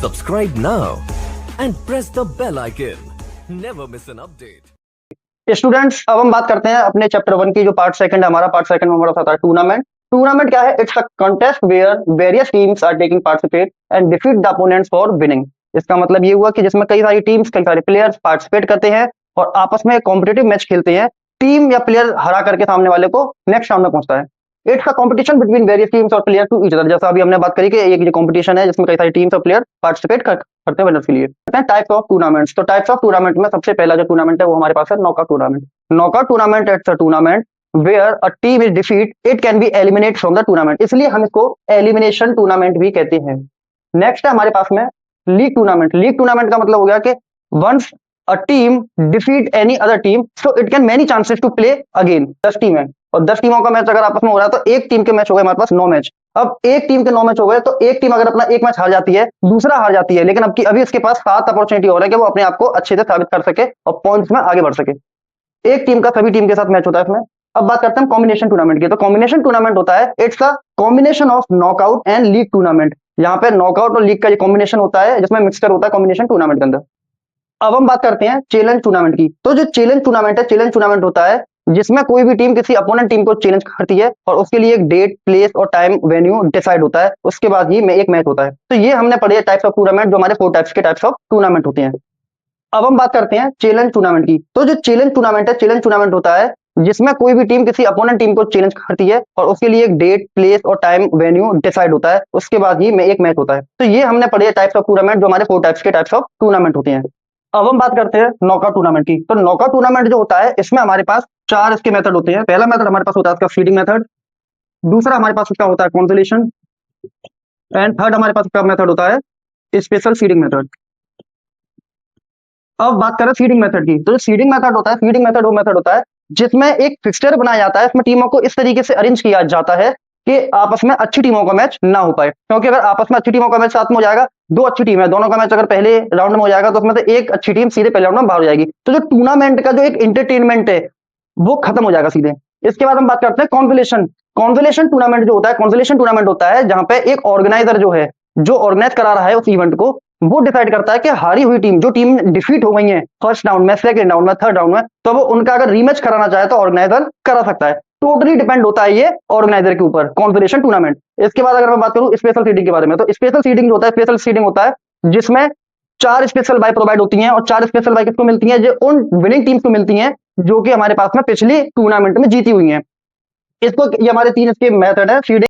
Subscribe now and press the bell icon. Never miss an update. Students, अब हम बात करते हैं अपने चैप्टर 1 की जो पार्ट सेकंड है हमारा। पार्ट सेकंड में हमारा था टूर्नामेंट। टूर्नामेंट क्या है? It's a contest where various teams are taking participate and defeat the opponents for winning. इसका मतलब ये हुआ कि जिसमें कई सारी टीम्स, कई सारे प्लेयर्स पार्टिसिपेट करते हैं और आपस में कॉम्पिटिटिव मैच खेलते हैं। टीम या प्लेयर हरा करके सामने वाले को नेक्स्ट राउंड में पहुंचता है। It's a competition between various teams और प्लेयर टू ईच अदर। जैसा अभी हमने बात करी कि एक जो कंपटीशन है जिसमें कई सारी टीम्स और प्लेयर पार्टिसिपेट करते हैं विनर्स के लिए। Types of tournaments. तो टाइप्स ऑफ टूर्नामेंट में सबसे पहला जो टूर्नामेंट है वो हमारे पास है knockout tournament. Knockout tournament it's a tournament where a team is defeat it can be eliminate from the tournament, इसलिए हम इसको एलिमिनेशन टूर्नामेंट भी कहते हैं। नेक्स्ट है हमारे पास में लीग टूर्नामेंट। लीग टूर्नामेंट का मतलब हो गया कि once a team defeat any other team so it can many chances to play again. 10 team है और 10 टीमों का मैच अगर आपस में हो रहा है तो एक टीम के मैच हो गए हमारे पास 9 मैच। अब एक टीम के 9 मैच हो गए तो एक टीम अगर अपना एक मैच हार जाती है, दूसरा हार जाती है, लेकिन अभी इसके पास 7 अपॉर्चुनिटी हो रहा है कि वो अपने आप को अच्छे से साबित कर सके और पॉइंट्स में आगे बढ़ सके। एक टीम का सभी टीम के साथ मैच होता है इसमें। अब बात करते हैं कॉम्बिनेशन टूर्नामेंट की। तो कॉम्बिनेशन टूर्नामेंट होता है it's a combination of knockout and league tournament. यहाँ पे नॉकआउट और लीग का ये कॉम्बिनेशन होता है जिसमें मिक्सचर होता है कॉम्बिनेशन टूर्नामेंट के अंदर। अब हम बात करते हैं चैलेंज टूर्नामेंट की। तो जो चैलेंज टूर्नामेंट है, चैलेंज टूर्नामेंट होता है जिसमें कोई भी टीम किसी अपोनेंट टीम को चैलेंज करती है और उसके लिए एक डेट, प्लेस और टाइम, वेन्यू डिसाइड होता है। उसके बाद ही में एक मैच होता है। तो ये हमने पढ़े टाइप्स ऑफ टूर्नामेंट, जो हमारे 4 टाइप्स के टाइप्स ऑफ टूर्नामेंट होते हैं। अब हम बात करते हैं चैलेंज टूर्नामेंट की। तो जो चैलेंज टूर्नामेंट है, चैलेंज टूर्नामेंट होता है जिसमें कोई भी टीम किसी अपोनेंट टीम को चैलेंज करती है और उसके लिए एक डेट, प्लेस और टाइम, वेन्यू डिसाइड होता है। उसके बाद ही में एक मैच होता है। तो ये हमने पढ़े टाइप्स ऑफ टूर्नामेंट, जो हमारे 4 टाइप्स के टाइप्स ऑफ टूर्नामेंट होते हैं। अब हम बात करते हैं नॉकआउट टूर्नामेंट की। तो नॉकआउट टूर्नामेंट जो होता है इसमें हमारे पास 4 इसके मेथड होते हैं। पहला मेथड हमारे पास होता है इसका सीडिंग मेथड, दूसरा हमारे पास इसका होता है कॉन्सोलेशन एंड थर्ड हमारे पास इसका मेथड होता है स्पेशल सीडिंग मेथड। अब बात करें सीडिंग मेथड की। तो जो सीडिंग मेथड होता है, सीडिंग मेथड वो मेथड होता है जिसमें एक फिक्सचर बनाया जाता है। इसमें टीमों को इस तरीके से अरेंज किया जाता है कि आपस में अच्छी टीमों का मैच ना हो पाए। क्योंकि अगर आपस में अच्छी टीमों का मैच साथ में हो जाएगा, 2 अच्छी टीम है, दोनों का मैच अगर पहले राउंड में हो जाएगा तो उसमें से एक अच्छी टीम सीधे पहले राउंड में बाहर हो जाएगी। तो जो टूर्नामेंट का जो एक एंटरटेनमेंट है वो खत्म हो जाएगा सीधे। इसके बाद हम बात करते हैं कॉन्सोलेशन। कॉन्सोलेशन टूर्नामेंट जो होता है, कॉन्सोलेशन टूर्नामेंट होता है जहां पे एक ऑर्गेनाइजर जो है, जो ऑर्गेनाइज करा रहा है उस इवेंट को, वो डिसाइड करता है कि हारी हुई टीम, जो टीम डिफीट हो गई है फर्स्ट राउंड में, सेकंड राउंड में, थर्ड राउंड में, तो वो उनका अगर रीमैच कराना चाहे तो ऑर्गेनाइजर करा सकता है। टोटली डिपेंड होता है ये ऑर्गेनाइजर के ऊपर, कॉन्सोलेशन टूर्नामेंट। इसके बाद अगर मैं बात करूं स्पेशल सीडिंग के बारे में, तो स्पेशल सीडिंग जो होता है, स्पेशल सीडिंग होता है जिसमें 4 स्पेशल बाय प्रोवाइड होती हैं और 4 स्पेशल बाय किसको मिलती हैं? जो उन विनिंग टीम्स को मिलती हैं जो कि हमारे पास में पिछली टूर्नामेंट में जीती हुई हैं। इसको ये हमारे 3 इसके मेथड है सीडिंग।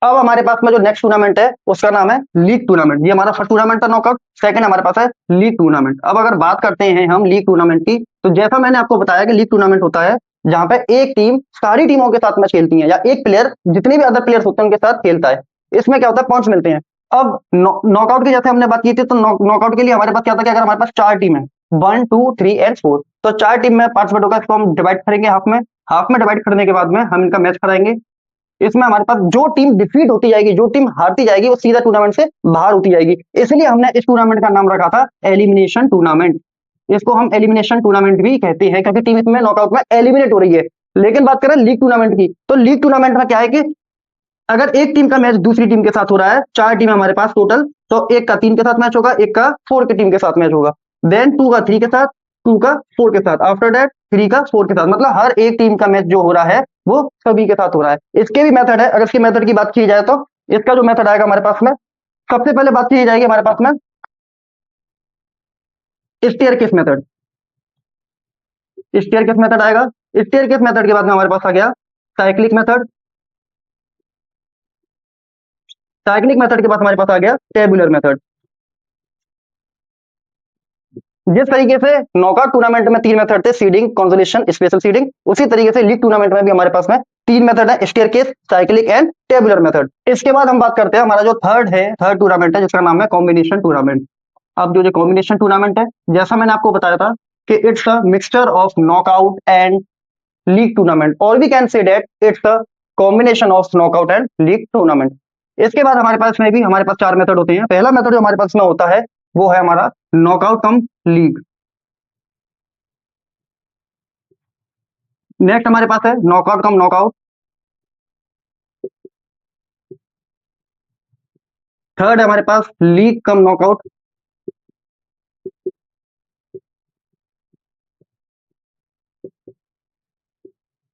अब हमारे पास में जो नेक्स्ट टूर्नामेंट है उसका नाम है लीग टूर्नामेंट। ये हमारा फर्स्ट टूर्नामेंट था नॉकआउट, सेकंड हमारे पास है लीग टूर्नामेंट। अब अगर बात करते हैं हम लीग टूर्नामेंट की, तो जैसा मैंने आपको बताया कि लीग टूर्नामेंट होता है जहां पे एक टीम सारी टीमों के साथ मैच खेलती है या एक प्लेयर जितने भी अदर प्लेयर्स होते हैं उनके साथ खेलता है। इसमें क्या होता है? पॉइंट्स मिलते हैं। अब नॉकआउट की जैसे हमने बात की थी, तो नॉकआउट के लिए हमारे पास क्या था कि अगर हमारे पास 4 टीम है, 1, 2, 3 एंड 4, तो 4 टीम में पार्टिसिपेट होगा। इसको हम डिवाइड करेंगे हाफ में। हाफ में डिवाइड करने के बाद में हम इनका मैच कराएंगे। इसमें हमारे पास जो टीम डिफीट होती जाएगी, जो टीम हारती जाएगी, वो सीधा टूर्नामेंट से बाहर होती जाएगी। इसलिए हमने इस टूर्नामेंट का नाम रखा था एलिमिनेशन टूर्नामेंट। इसको हम एलिमिनेशन टूर्नामेंट भी कहते हैं क्योंकि टीम इसमें नॉकआउट में एलिमिनेट हो रही है। लेकिन बात करें लीग टूर्नामेंट की, तो लीग टूर्नामेंट में क्या है कि अगर एक टीम का मैच दूसरी टीम के साथ हो रहा है, 4 टीम हमारे पास टोटल, तो एक का 3 के साथ मैच होगा, एक का 4 की टीम के साथ मैच होगा, देन 2 का 3 के साथ, 2 का 4 के साथ, आफ्टर दैट 3 का 4 के साथ। मतलब हर एक टीम का मैच जो हो रहा है वो सभी के साथ हो रहा है। इसके भी मेथड है। अगर इसके मेथड की बात की जाए तो इसका जो मेथड आएगा हमारे पास में, सबसे पहले बात की जाएगी हमारे पास में स्टेयरकेस मेथड। स्टेयरकेस मेथड आएगा। स्टेयरकेस मेथड के बाद में हमारे पास आ गया साइक्लिक मेथड। साइक्लिक मेथड के बाद हमारे पास आ गया टेबुलर मेथड। जिस तरीके से नॉकआउट टूर्नामेंट में 3 मेथड थे, सीडिंग, कंसोलेशन, स्पेशल सीडिंग, उसी तरीके से लीग टूर्नामेंट में भी हमारे पास में 3 मेथड है, staircase, cyclic and tabular method. इसके बाद हम बात करते हैं हमारा जो थर्ड टूर्नामेंट है जिसका नाम है कॉम्बिनेशन टूर्नामेंट। अब जो कॉम्बिनेशन टूर्नामेंट है, जैसा मैंने आपको बताया था कि it's a mixture of knockout and league tournament, और we can say that it's a combination of knockout and league tournament. इसके बाद हमारे पास में भी हमारे पास 4 मेथड होते हैं। पहला मेथड जो हमारे पास में होता है वो है हमारा नॉकआउट कम लीग। नेक्स्ट हमारे पास है नॉकआउट कम नॉकआउट। थर्ड है हमारे पास league cum knockout.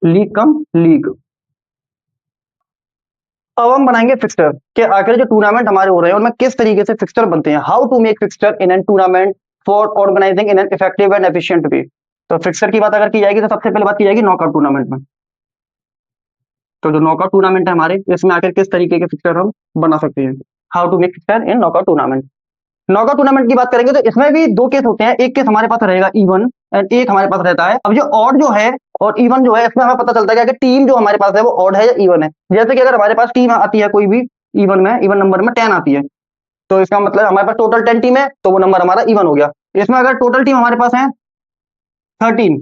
League cum league. अब हम बनाएंगे फिक्सचर कि आखिर जो टूर्नामेंट हमारे हो रहे हैं उनमें किस तरीके से फिक्सचर बनते हैं, how to make fixture in an tournament for organising in an effective and efficient way. तो फिक्सचर की बात अगर की जाएगी तो सबसे पहले बात की जाएगी नॉकआउट टूर्नामेंट में। तो जो नॉकआउट टूर्नामेंट है हमारे, इसमें आखिर किस तरीके के फिक्सचर हम बना सकते हैं, how to make fixture in knockout tournament. Knockout tournament की बात करेंगे तो इसमें भी दो केस होते हैं, एक केस हमारे पास रहेगा इवन एंड एक हमारे पास रहता है। अब जो ऑड जो है और इवन जो है, इसमें हमें पता चलता है कि टीम जो हमारे पास है वो ऑड है या इवन है। जैसे कि अगर हमारे पास टीम आती है कोई भी इवन में, इवन नंबर में 10 आती है, तो इसका मतलब हमारे पास टोटल 10 टीम है, तो वो नंबर हमारा इवन हो गया। इसमें अगर टोटल टीम हमारे पास है 13,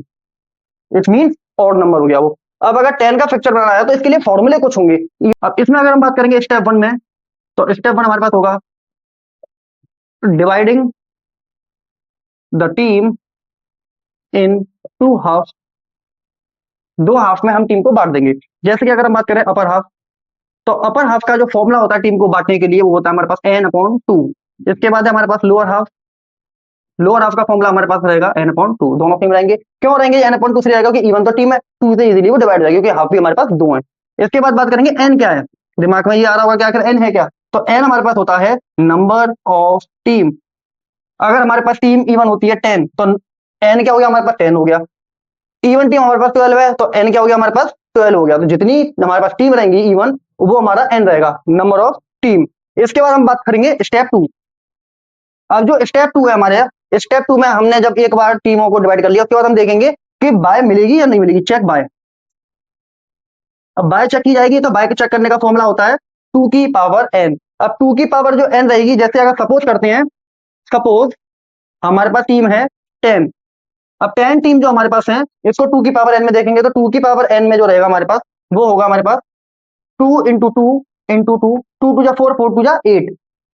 इट मीन ऑड नंबर हो गया वो। अब अगर 10 का फिक्सचर बनाना है तो इसके लिए फॉर्मूले कुछ होंगे। अब इसमें अगर हम बात करेंगे स्टेप 1 में, तो स्टेप 1 हमारे पास होगा dividing the team in two half. दो हाफ में हम टीम को बांट देंगे। जैसे कि अगर हम बात करें अपर हाफ, तो अपर हाफ का जो फॉर्मूला होता है टीम को बांटने के लिए वो होता है हमारे पास n/2। इसके बाद है हमारे पास लोअर हाफ। लोअर हाफ का फॉर्मूला हमारे पास रहेगा n/2। दोनों टीम रहेंगे, क्यों रहेंगे n/2 से रहेगा क्योंकि इवन तो टीम है, 2 से इजीली वो डिवाइड हो जाएगी क्योंकि हाफ भी हमारे पास दो है। इसके बाद बात करेंगे n क्या है, दिमाग में ये आ रहा होगा कि आखिर n है क्या, तो n हमारे पास होता है नंबर ऑफ टीम। अगर हमारे पास टीम इवन होती है 10, तो n क्या हो गया हमारे पास 10 हो गया। इवन टीम हमारे पास 12 है, तो n क्या हो गया हमारे पास 12 हो गया। तो जितनी हमारे पास टीम रहेंगी इवन, वो हमारा n रहेगा, नंबर ऑफ टीम। इसके बाद हम बात करेंगे स्टेप 2। अब जो स्टेप 2 है हमारे, स्टेप 2 में हमने जब एक बार टीमों को डिवाइड कर लिया, उसके बाद हम देखेंगे कि बाय मिलेगी या नहीं मिलेगी, चेक बाय। अब बाय चेक की जाएगी, तो बाय चेक करने का फॉर्मूला होता है 2 की पावर n। अब 2 की पावर जो n रहेगी, जैसे अगर सपोज करते हैं, सपोज हमारे पास टीम है 10। अब 10 टीम जो हमारे पास है, इसको 2 की पावर n में देखेंगे, तो 2 की पावर n में जो रहेगा हमारे पास, वो होगा हमारे पास 2 into two into two, 2 2 4, 4 2 8,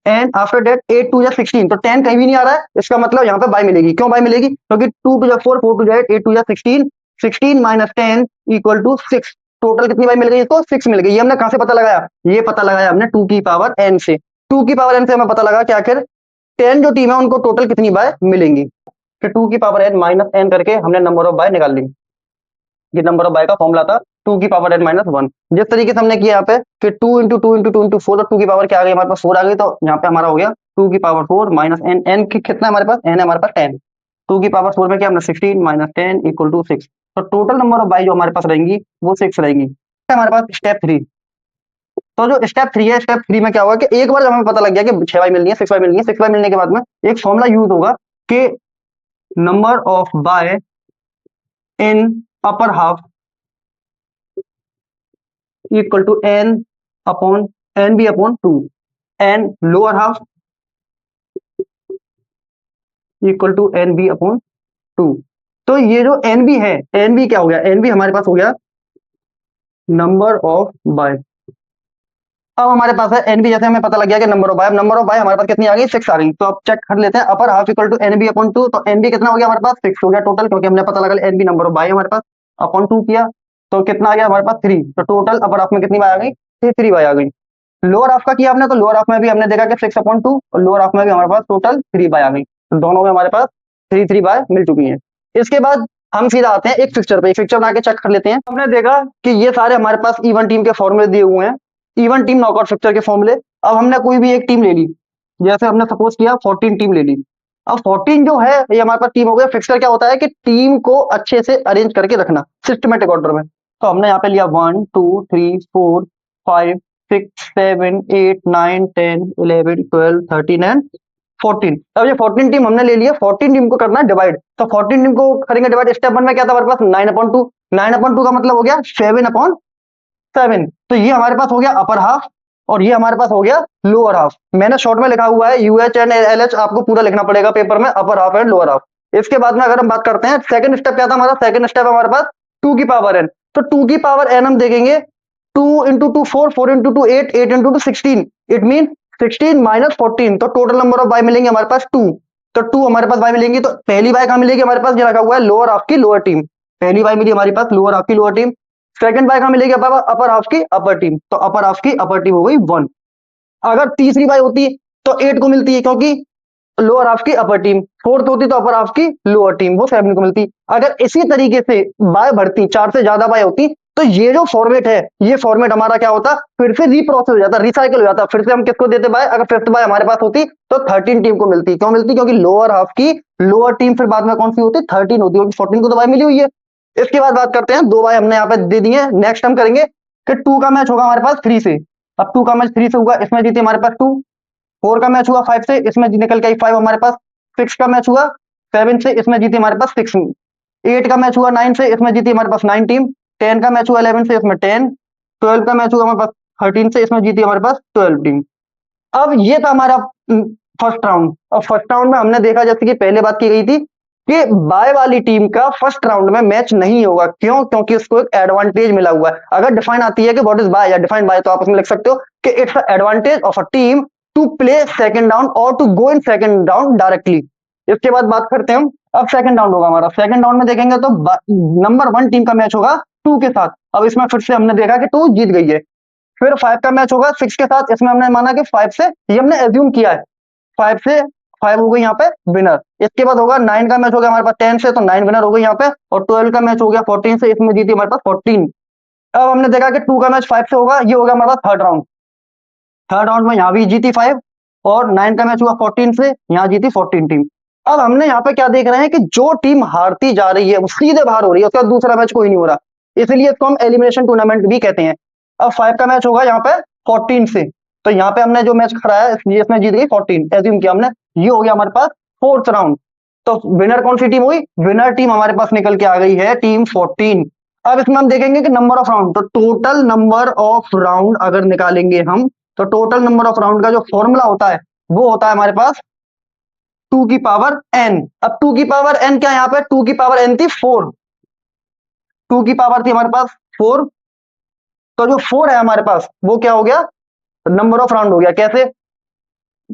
and after that 8 2 16। तो 10 कहीं भी नहीं आ रहा है, इसका मतलब यहाँ पे बाय मिलेगी। क्यों बाय मिलेगी, क्योंकि 2 2 4, 4 2 8, 8 2 16, 16 माइनस 10 इक्वल टू 6। टोटल कितनी बाय मिल गई इसको, 6 मिल गई। ये हमने कहां से पता लगाया, ये पता लगाया हमने 2 की पावर n से। 2 की पावर n से हमें पता लगा कि आखिर 10 जो टीम है उनको टोटल कितनी बाय मिलेंगी। फिर 2 की पावर n माइनस n करके हमने नंबर ऑफ बाय निकाल ली। ये नंबर ऑफ बाय का फॉर्मूला था 2 की पावर n माइनस 1। जिस तरीके से हमने किया यहाँ पे कि 2 into two into two into 4, तो 2 की पावर क्या आ गई हमारे पास 4 आ गई, तो यहाँ पे हमारा हो गया 2 की पावर 4 माइनस n। n की कितना है हमारे पास, n है हमारे पास 10। 2 की पावर 4 में क्या हमने 16 माइनस 10 इक्वल टू 6। तो टोटल नंबर ऑफ बाय जो हमारे पास रहेंगी वो 6 रहेंगी। हमारे पास स्टेप 3। तो जो स्टेप 3 है, स्टेप 3 में क्या होगा कि एक बार जब हमें पता लग गया कि 6 बाय मिलनी है, 6 बाय मिलनी है, 6 बाय मिलने के बाद में एक फॉर्मूला यूज होगा कि number of bye in upper half equal to n upon n B upon 2, and lower half equal to n B upon 2। तो ये जो n बी है, n बी क्या हो गया, n बी हमारे पास हो गया नंबर ऑफ बाय। अब हमारे पास है एन बी, जैसे हमें पता लग गया कि number of bye, number of bye हमारे पास कितनी आ गई, 6 आ गई। तो अब चेक कर लेते हैं, upper half equal to N B upon 2। तो एन बी कितना हो गया हमारे पास, 6 हो गया टोटल, क्योंकि हमने पता लगा N B number of bye हमारे पास, अपॉन 2 किया तो कितना आ गया हमारे पास 3। तो टोटल अपर हाफ में कितनी बाय आ गई, 3 बाय आ गई। लोअर हाफ का किया हमने, तो लोअर हाफ में भी हमने देखा कि 6 अपॉन 2, और लोअर हाफ में भी हमारे पास टोटल 3 बाय आ गई। तो दोनों में हमारे पास 3 बाय मिल चुकी है। इसके बाद हम सीधा आते हैं एक फिक्सचर पे, एक फिक्सचर बना के चेक कर लेते हैं। हमने देखा कि ये सारे हमारे पास इवन टीम के फॉर्मूले दिए हुए हैं, इवन टीम नॉकआउट फिक्सचर के फॉर्मूले। अब हमने कोई भी एक टीम ले ली, जैसे हमने सपोज किया 14 टीम ले ली। अब 14 जो है ये हमारे पास टीम हो गया। फिक्सचर क्या होता है कि टीम को अच्छे से अरेंज करके रखना सिस्टमेटिक ऑर्डर में। तो हमने यहाँ पे लिया 1 2 3 4 5 6 7 8 9 10 11 12 13 एंड 14। अब ये 14 टीम हमने ले लिया, 14 टीम को करना है डिवाइड। तो 14 टीम को करेंगे डिवाइड। स्टेप 1 में क्या था हमारे पास, 9/2। 9/2 का मतलब हो गया 7/7। तो ये हमारे पास हो गया अपर हाफ, और ये हमारे पास हो गया लोअर हाफ। मैंने शॉर्ट में लिखा हुआ है यूएच एंड एलएच, आपको पूरा लिखना पड़ेगा पेपर में, upper half and lower half. इसके बाद में अगर हम बात करते हैं सेकंड स्टेप, क्या था हमारा सेकंड स्टेप हमारे पास 2 की पावर n। तो 2 की पावर n हम देखेंगे 2 into to 4, 4 into two 8, 8 into two 16, it mean 16 minus 14। तो टोटल नंबर ऑफ बाय मिलेंगे हमारे पास 2। तो 2 हमारे पास बाय मिलेंगी। तो पहली बाय कहां मिलेगी हमारे पास, ये रखा हुआ है लोअर हाफ की लोअर टीम। पहली बाय मिली हमारे पास लोअर हाफ की लोअर टीम। सेकंड बाय कहां मिलेगी अपर हाफ की अपर टीम। तो अपर हाफ की अपर टीम हो गई 1। अगर तीसरी बाय होती तो 8 को मिलती है, क्योंकि लोअर हाफ की अपर टीम, फोर्थ होती तो अपर हाफ की लोअर टीम, वो 7 को मिलती। अगर इसी तरीके से बाय बढ़ती, 4 से ज्यादा बाय होती, तो ये जो फॉर्मेट है, ये फॉर्मेट हमारा क्या होता, फिर से रीप्रोसेस हो जाता, रिसाइकिल हो जाता, फिर से हम किसको देते बाय, अगर फिफ्थ बाय हमारे पास होती तो 13 टीम को मिलती। क्यों मिलती? क्योंकि लोअर हाफ की लोअर टीम फिर बाद में कौन सी होती, 13 होती, क्योंकि 14 को तो बाय मिली हुई है। इसके बाद बात करते हैं, 2 बाय हमने यहाँ पे दे दिए। नेक्स्ट हम करेंगे कि 2 का मैच होगा हमारे पास 3 से। अब 2 का मैच 3 से होगा, इसमें जीते हमारे पास 2। 4 का मैच हुआ 5 से, इसमें निकल के आई 5 हमारे पास। 6 का मैच हुआ 7 से, इसमें जीती हमारे पास 6। 8 का मैच हुआ 9 से, इसमें जीती हमारे पास 9 टीम। 10 का मैच हुआ 11 से, इसमें 10। 12 का मैच हुआ हमारे पास 13 से, इसमें जीती हमारे पास 12 टीम। अब ये था हमारा फर्स्ट राउंड। और फर्स्ट राउंड में हमने देखा, जैसे कि पहले बात की गई थी, कि बाय वाली टीम का फर्स्ट राउंड में मैच नहीं होगा। क्यों? क्योंकि उसको एक एडवांटेज मिला हुआ है। अगर डिफाइन आती है कि व्हाट इज बाय या डिफाइन बाय, तो आप उसमें लिख सकते हो कि it's the advantage of a team to play second round और to go in second round directly. इसके बाद बात करते हैं हम, अब सेकंड राउंड होगा हमारा। सेकंड राउंड में देखेंगे तो नंबर 1 टीम का मैच होगा 2 के साथ। अब इसमें फिर से हमने देखा कि 2 जीत गई है। फिर 5 का मैच होगा 6 के साथ। इसमें हमने माना कि 5 से, ये हमने एज्यूम किया है, 5 से 5 हो गई यहाँ पे विनर। इसके बाद होगा 9 का मैच हो गया हमारे पास 10 से, तो 9 विनर हो गई यहाँ पे। और 12 का मैच हो गया 14 से, इसमें जीती हमारे पास 14। अब हमने देखा कि 2 का मैच 5 से होगा, ये हो गया हमारे पास थर्ड राउंड। थर्ड राउंड में यहाँ भी जीती 5, और 9 का मैच हुआ 14 से, यहाँ जीती 14 टीम। अब हमने यहाँ पे क्या देख रहे हैं कि जो टीम हारती जा रही है वो सीधे बाहर हो रही है, उसका दूसरा मैच कोई नहीं हो रहा, इसलिए इसको हम एलिमिनेशन टूर्नामेंट भी कहते हैं। अब 5 का मैच होगा यहाँ पे 14 से, तो यहाँ पे हमने जो मैच खराया इसमें जीत गई 14, एज्यूम किया हमने। ये हो गया हमारे पास फोर्थ राउंड। तो विनर कौन सी टीम हुई? विनर टीम हमारे पास निकल के आ गई है टीम 14। अब इसमें हम देखेंगे कि नंबर ऑफ राउंड, तो टोटल नंबर ऑफ राउंड अगर निकालेंगे हम, तो टोटल नंबर ऑफ राउंड का जो फॉर्मूला होता है वो होता है हमारे पास 2 की पावर n। अब 2 की पावर n क्या है? यहाँ पे 2 की पावर n थी 4, 2 की पावर थी हमारे पास 4, तो जो 4 है हमारे पास वो क्या हो गया? नंबर ऑफ राउंड हो गया। कैसे?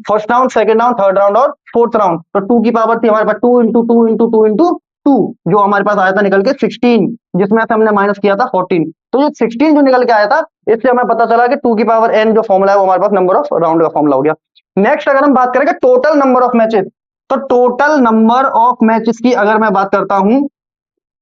First round, second round, third round और फोर्थ राउंड। तो 2 की पावर थी हमारे पास 2 इंटू 2 इंटू 2 इंटू 2, जो हमारे पास आया था निकल के 16, जिसमें से हमने माइनस किया था 14। तो ये 16 जो निकल के आया था, इससे हमें पता चला कि 2 की पावर n जो फॉर्मूला है वो हमारे पास नंबर ऑफ राउंड का फॉर्मूला हो गया। नेक्स्ट अगर हम बात करेंगे टोटल नंबर ऑफ मैचेस, तो टोटल नंबर ऑफ मैचेस की अगर मैं बात करता हूं,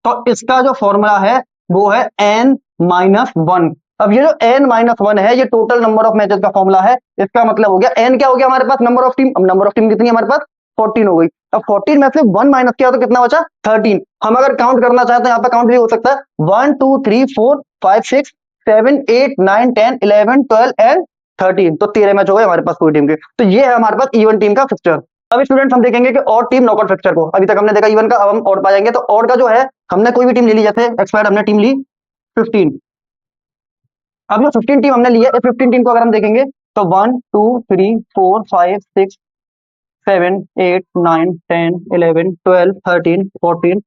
तो इसका जो फॉर्मूला है वो है n-1। अब ये जो n-1 है, ये टोटल नंबर ऑफ मैचेस का फॉर्मूला है। इसका मतलब हो गया n क्या हो गया हमारे पास? Number of team. अब नंबर ऑफ टीम कितनी है हमारे पास? 14 हो गई। अब 14 में से 1 माइनस किया तो कितना बचा? 13। हम अगर काउंट करना चाहते हैं, यहाँ पे काउंट भी हो सकता है 1 2 3 4 5 6 7 8 9 10 11 12 एंड 13, तो 13 मैच हो गए हमारे पास पूरी टीम के। तो ये है हमारे पास इवन टीम का फिक्सचर। अब स्टूडेंट्स हम देखेंगे कि और टीम नॉकआउट फिक्सचर को। अभी तक हमने देखा इवन का, अब हम और पा जाएंगे। तो और का जो है, हमने कोई भी टीम ले ली, जैसे एक्सपायर्ड हमने टीम ली 15। अब जो 15 टीम हमने ली है, इस 15 टीम को अगर हम देखेंगे तो 1 2 3 4 5 6 7 8 9 10 11 12 13 14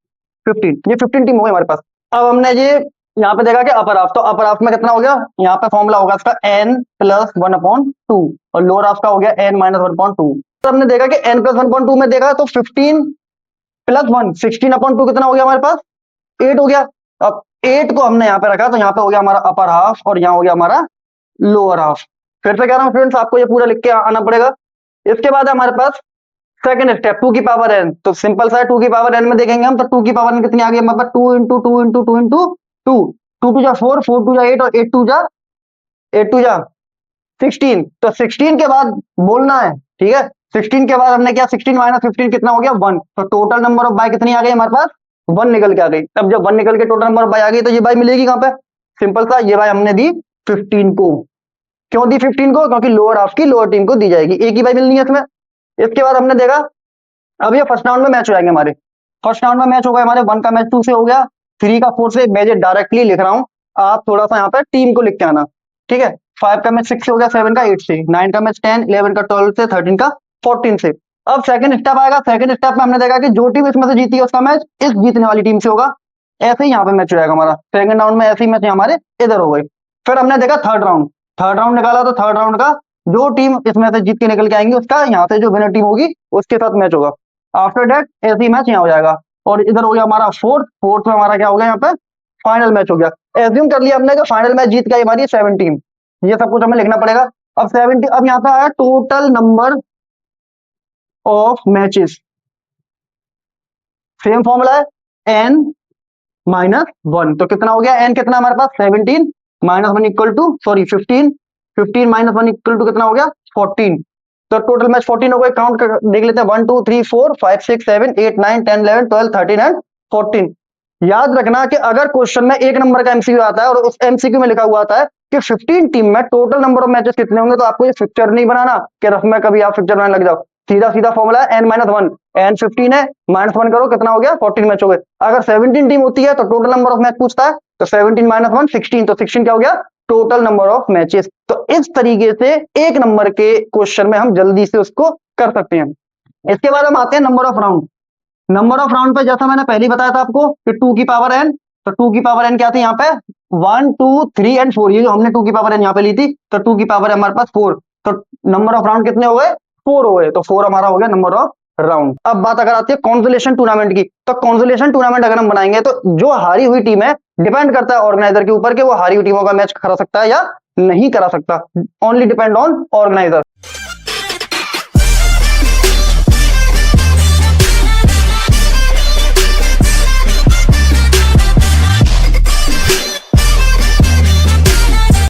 15, ये 15 टीम हो गई हमारे पास। अब हमने ये यहाँ पे देखा कि अपर हाफ, तो अपर हाफ में कितना हो गया? यहाँ पे फॉर्मूला होगा इसका n+1/2, और लोअर हाफ का हो गया n-1/2। तो हमने देखा कि n+1/2 में देखा तो 15+1 16/2 कितना हो गया हमारे पास? 8 हो गया। अब 8 को हमने यहाँ पे रखा, तो यहाँ पे हो गया हमारा अपर हाफ और यहाँ हो गया हमारा लोअर हाफ। फिर से कह रहा हूँ स्टूडेंट्स, आपको ये पूरा लिख के आना पड़ेगा। इसके बाद हमारे पास सेकंड स्टेप 2 की पावर n, तो सिंपल सा है 2 की पावर n में देखेंगे हम, तो 2 की पावर n कितनी आ गई हमारे पास? 2 इंटू 2 इंटू 2 इंटू 2, 2 टू जा 4, 4 टू जा 8 और 8 टू जा 16। तो 16 के बाद बोलना है, ठीक है? 16 के बाद हमने क्या, 16 माइनस 15 कितना हो गया? 1। तो टोटल नंबर ऑफ बाय कितनी आ गई हमारे पास? 1 निकल के आ गई। अब जब 1 निकल के टोटल नंबर ऑफ बाय आ गई, तो ये बाय मिलेगी कहां पे? सिंपल सा, ये बाय हमने दी 15 को। क्यों दी 15 को? क्योंकि लोअर हाफ की लोअर टीम को दी जाएगी, एक ही बाय मिलनी है इसमें। इसके बाद हमने देखा, अब ये फर्स्ट राउंड में मैच हो जाएंगे हमारे। फर्स्ट राउंड में मैच हो गए हमारे, 1 का मैच 2 से हो गया, 3 का 4 से। मैं डायरेक्टली लिख रहा हूं, आप थोड़ा सा यहाँ पे टीम को लिख के आना, ठीक है? 5 का मैच 6 से हो गया, 7 का 8 से, 9 का मैच 10, 11 का 12 से, 13 का 14 से। अब सेकंड स्टेप आएगा। सेकंड स्टेप में हमने देखा कि जो टीम इसमें से जीती है उसका मैच इस जीतने वाली टीम से होगा। ऐसे ही यहाँ पे मैच हो जाएगा हमारा। सेकंड राउंड में ऐसे ही मैच हमारे इधर हो गए। फिर हमने देखा थर्ड राउंड। थर्ड राउंड निकाला, तो थर्ड राउंड का जो टीम इसमें से जीत के निकल के आएंगी उसका यहाँ से जो विनर टीम होगी उसके साथ मैच होगा। आफ्टर दैट ऐसे ही मैच यहाँ हो जाएगा। और इधर हो गया हमारा फोर्थ में हमारा क्या हो गया? यहाँ पे फाइनल मैच हो गया। एज्यूम कर लिया हमने कि फाइनल मैच जीत गई हमारी 7 टीम। ये सब कुछ हमें लिखना पड़ेगा। अब 7 टीम, अब यहाँ पे आया total number of matches, same formula है n-1। तो कितना हो गया, n कितना हमारे पास 17 -1 इक्वल टू 15, 15 -1 इक्वल टू कितना हो गया 14। तो टोटल मैच 14 हो गए। काउंट कर देख लेते हैं 1 2 3 4 5 6 7 8 9 10 11 12 13 एंड 14। याद रखना कि अगर क्वेश्चन में एक नंबर का एमसीक्यू आता है और उस एमसीक्यू में लिखा हुआ आता है कि 15 टीम में टोटल नंबर ऑफ मैचेस कितने होंगे, तो आपको ये फिक्चर नहीं बनाना कि रफ में कभी आप फिक्चर बनाने लग जाओ। सीधा सीधा फॉर्मूला है n-1, n 15 है, -1 करो कितना हो गया 14 मैच हो गए। अगर 17 टीम होती है तो टोटल नंबर ऑफ मैच पूछता है, तो 17 -1 16, तो 16 क्या हो गया टोटल नंबर ऑफ मैचेस। तो इस तरीके से एक नंबर के क्वेश्चन में हम जल्दी से उसको कर सकते हैं। इसके बाद हम आते हैं number of round. Number of round पे जैसा मैंने पहले ही बताया था आपको कि 2 की पावर n, तो 2 की पावर n क्या थी यहाँ पे 1 2 3 एंड 4, ये जो हमने 2 की पावर n यहाँ पे ली थी, तो 2 की पावर हमारे पास 4, तो नंबर ऑफ राउंड कितने हो गए 4 हो गए, तो 4 हमारा हो गया नंबर ऑफ राउंड। अब बात अगर आती है कॉन्सोलेशन टूर्नामेंट की, तो कॉन्सोलेशन टूर्नामेंट अगर हम बनाएंगे तो जो हारी हुई टीम है डिपेंड करता है ऑर्गेनाइजर के ऊपर कि वो हारी हुई टीमों का मैच करा सकता है या नहीं करा सकता, ओनली डिपेंड ऑन ऑर्गेनाइजर।